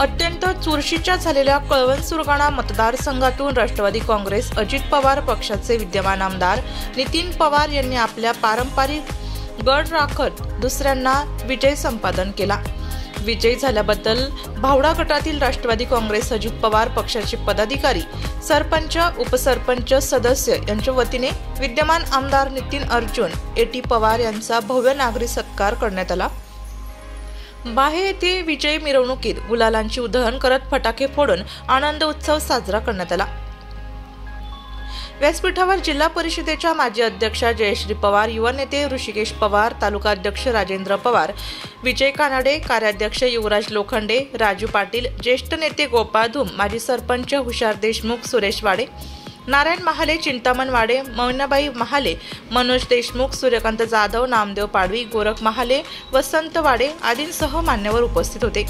अत्यंत चुरशीच्या झालेल्या कळवण सुरगाणा मतदारसंघातून राष्ट्रवादी काँग्रेस अजित पवार पक्षाचे विद्यमान आमदार नितीन पवार यांनी आपल्या पारंपरिक गड राखत दुसऱ्यांना विजय संपादन केला। विजयी झाल्याबद्दल भावडा गटातील राष्ट्रवादी काँग्रेस अजित पवार पक्षाचे पदाधिकारी, सरपंच, उपसरपंच, सदस्य यांच्या वतीने विद्यमान आमदार नितीन अर्जुन एटी पवार यांचा भव्य नागरी सत्कार करण्यात आला। बाहे येथे विजय मिरवणुकीत गुलालांची उधळण करत फटाके फोडून आनंद उत्सव साजरा करण्यात आला। व्यासपीठावर जिल्हा परिषदेच्या माजी अध्यक्षा जयश्री पवार, युवा नेते ऋषिकेश पवार, तालुका अध्यक्ष राजेंद्र पवार, विजय कानाडे, कार्याध्यक्ष युवराज लोखंडे, राजू पाटील, ज्येष्ठ नेते गोपाळ धूम, माजी सरपंच हुशार देशमुख, सुरेश वाडे, नारायण महाले, चिंतामण वाडे, मौनाबाई महाले, मनोज देशमुख, सूर्यकांत जाधव, नामदेव पाडवी, गोरख महाले, वसंत वाडे आदींसह मान्यवर उपस्थित होते।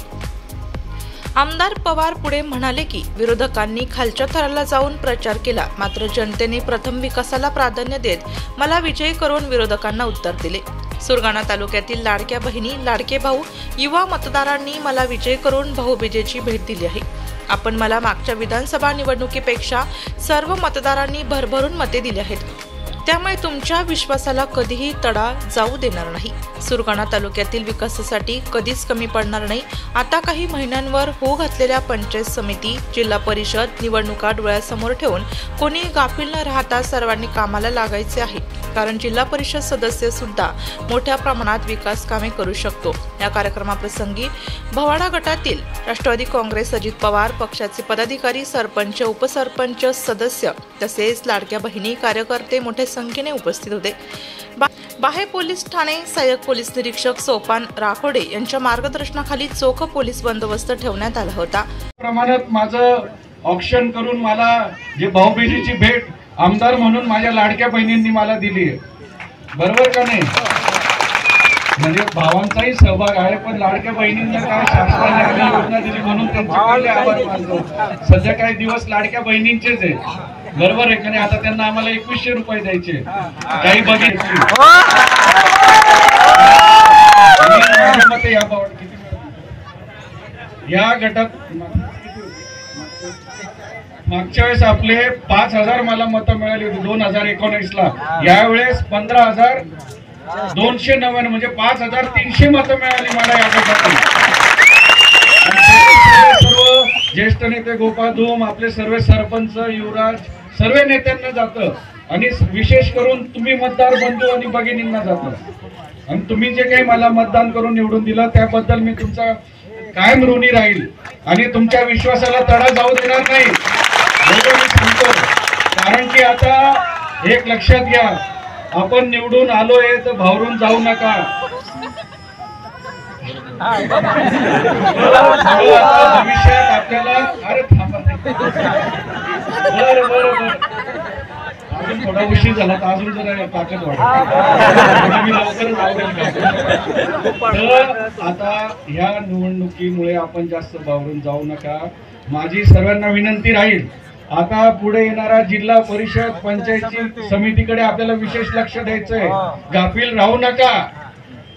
आमदार पवार पुढे म्हणाले की विरोधकांनी खालच्या थराला जाऊन प्रचार केला, मात्र जनतेने प्रथम विकासाला प्राधान्य देत मला विजयी करून विरोधकांना उत्तर दिले। सुरगाणा तालुक्यातील लाडक्या बहिणी, लाडके भाऊ, युवा मतदारांनी मला विजयी करून भाऊबीजेची भेट दिली आहे। आपण मला मागच्या विधानसभा निवडणुकीपेक्षा सर्व मतदारांनी भरभरून मते दिली आहेत, त्यामुळे तुमच्या विश्वासाला कधीही तडा जाऊ देणार नाही। सुरगाणा तालुक्यातील विकासासाठी कधीच कमी पडणार नाही। आता काही महिन्यांवर होऊ घातलेल्या पंचायत समिती, जिल्हा परिषद निवडणुका डोळ्यासमोर ठेवून कोणी गाफील न राहता सर्वांनी कामाला लागायचे आहे, कारण जिल्हा परिषद सदस्य सुद्धा मोठ्या प्रमाणात विकास कामे करू शकतो। या कार्यक्रमाप्रसंगी भवाडा गटातील राष्ट्रवादी काँग्रेस अजित पवार पक्षाचे पदाधिकारी, सरपंच, उपसरपंच, सदस्य तसेच लाडक्या बहिणी, कार्यकर्ते मोठ्या संख्येने उपस्थित होते। बाहे पोलीस ठाणे सहाय्यक पोलीस निरीक्षक सोपान राखोडे यांच्या मार्गदर्शनाखाली चोख पोलीस बंदोबस्त ठेवण्यात आला होता। प्रमाणात माझं ऑक्शन करून मला जे भाऊबीजेची भेट आमदार म्हणून माझ्या लाडक्या बहिणींनी मला दिली आहे, बरोबर का नाही? म्हणजे भावांचाही सहभाग आहे, पण लाडक्या बहिणींना काय शासनाने योजना दिली म्हणून त्यांचे आभार मानतो। सध्या काही दिवस लाडक्या बहिणींचेच आहे, बरोबर आहे का नाही? आता त्यांना आम्हाला 2100 रुपये द्यायचे, काही बघितले या गटात मागच्या वेळेस आपले 5000 मला मतं मिळाली होती 2019ला, यावेळेस 15299 म्हणजे 5300 मतं मिळाली मला या गटातून। सर्व ज्येष्ठ नेते गोपाळ धूम, आपले सर्व सरपंच, युवराज, सर्व नेत्यांना जातं आणि विशेष करून तुम्ही मतदार बंधू आणि भगिनींना जातं। आणि तुम्ही जे काही मला मतदान करून निवडून दिलं त्याबद्दल मी तुमचा कायम ऋणी राहील आणि तुमच्या विश्वासाला तडा जाऊ देणार नाही, एवढं मी सांगतो। कारण की आता एक लक्षात घ्या, आपण निवडून आलोय तर भावरून जाऊ नका। भविष्यात आपल्याला अरे थांबा, बरं बरं बरं अजून थोडा उशीर झाला तर अजून जरा ताकद वाढेल, मी लवकरच आवडेल का? तर आता ह्या निवडणुकीमुळे आपण जास्त भावरून जाऊ नका। माझी सर्वांना विनंती राहील, आता पुढे येणारा जिल्हा परिषद पंचायत समितीकडे आपल्याला विशेष लक्ष द्यायचंय, गाफील राहू नका।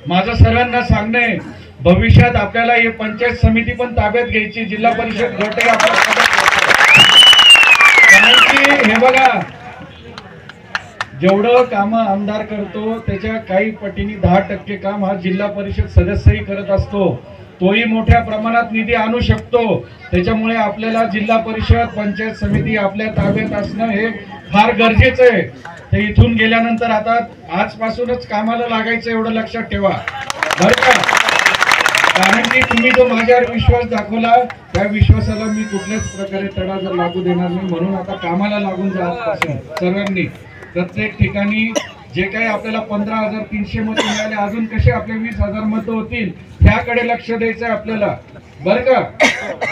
माझं सर्वांना सांगणे, भविष्यात आपल्याला हे पंचायत समिती पण ताब्यात घ्यायची, जिल्हा परिषद गटही आपल्याला, कारण की हे बघा, जेवढं काम आमदार करतो त्याच्या काही पटीने 10% काम हा जिल्हा परिषद सदस्यही करत असतो, तोही मोठ्या प्रमाणात निधी आणू शकतो। त्याच्यामुळे आपल्याला जिल्हा परिषद पंचायत समिती आपल्या ताब्यात असणं हे फार गरजेचं आहे। ते इथून गेल्यानंतर आता आजपासूनच कामाला लागायचं, एवढं लक्षात ठेवा, बरं का? कारण की तुम्ही जो माझ्यावर विश्वास दाखवला त्या विश्वासाला मी कुठल्याच प्रकारे तडा लागू देणार नाही, म्हणून आता कामाला लागून जा आजपासून सर्वांनी। प्रत्येक ठिकाणी जे काही आपल्याला 15300 मतं मिळाले, अजून कसे आपले 20000 मतं होतील त्याकडे लक्ष द्यायचं आहे आपल्याला, बरं का?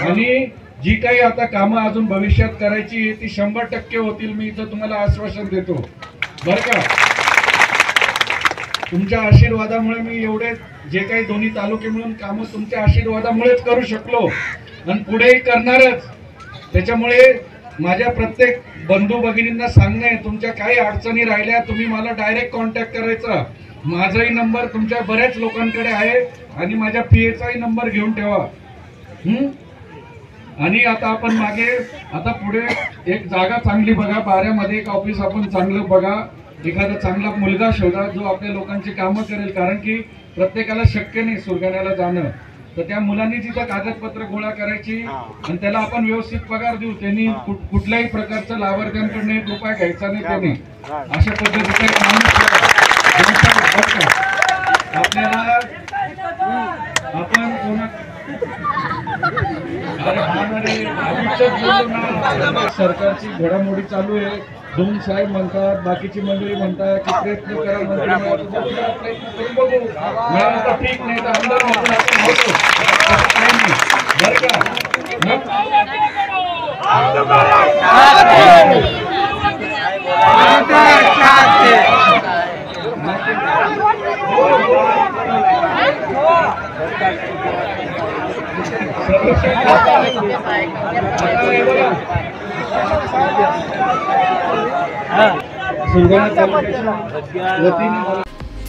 आणि जी काही आता कामं अजून भविष्यात करायची ती 100% होतील, मी इथं तुम्हाला आश्वासन देतो, बरं का? तुमच्या आशीर्वादामुळे मी एवढे जे काही दोन्ही तालुके मिळून कामं तुमच्या आशीर्वादामुळेच करू शकलो आणि पुढेही करणारच। त्याच्यामुळे माझ्या प्रत्येक बंधू भगिनींना सांगणे, तुमच्या काही अडचणी राहिल्या तुम्ही मला डायरेक्ट कॉन्टॅक्ट करायचा। माझाही नंबर तुमच्या बऱ्याच लोकांकडे आहे आणि माझ्या पीएचाही नंबर घेऊन ठेवा। आणि आता आपण मागे आता पुढे एक जागा चांगली बघा, बाऱ्यामध्ये एक ऑफिस आपण चांगलं बघा, एखादा चांगला मुलगा शोधा जो आपल्या लोकांची कामं करेल, कारण की प्रत्येकाला शक्य नाही सुरगाण्याला जाणं. तर त्या मुलांनी तिथं कागदपत्र गोळा करायची आणि त्याला आपण व्यवस्थित पगार देऊ. त्यांनी कुठल्याही प्रकारचा लाभार्थ्यांकडून 1 रुपया घ्यायचा नाही त्यांनी. अशा पद्धतीचं एक माणूस आपल्याला आपण सरकारची घडामोडी चालू आहे. 2 साहेब म्हणतात, बाकीची मंडळी म्हणतात की प्रयत्न करा, मिळालं ठीक, नाही तर आमदार म्हणून आपण होतो, काही नाही बरं का.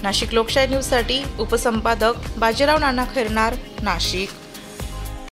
नाशिक लोकशाही न्यूज साठी उपसंपादक बाजीराव नाना खैरनार, नाशिक.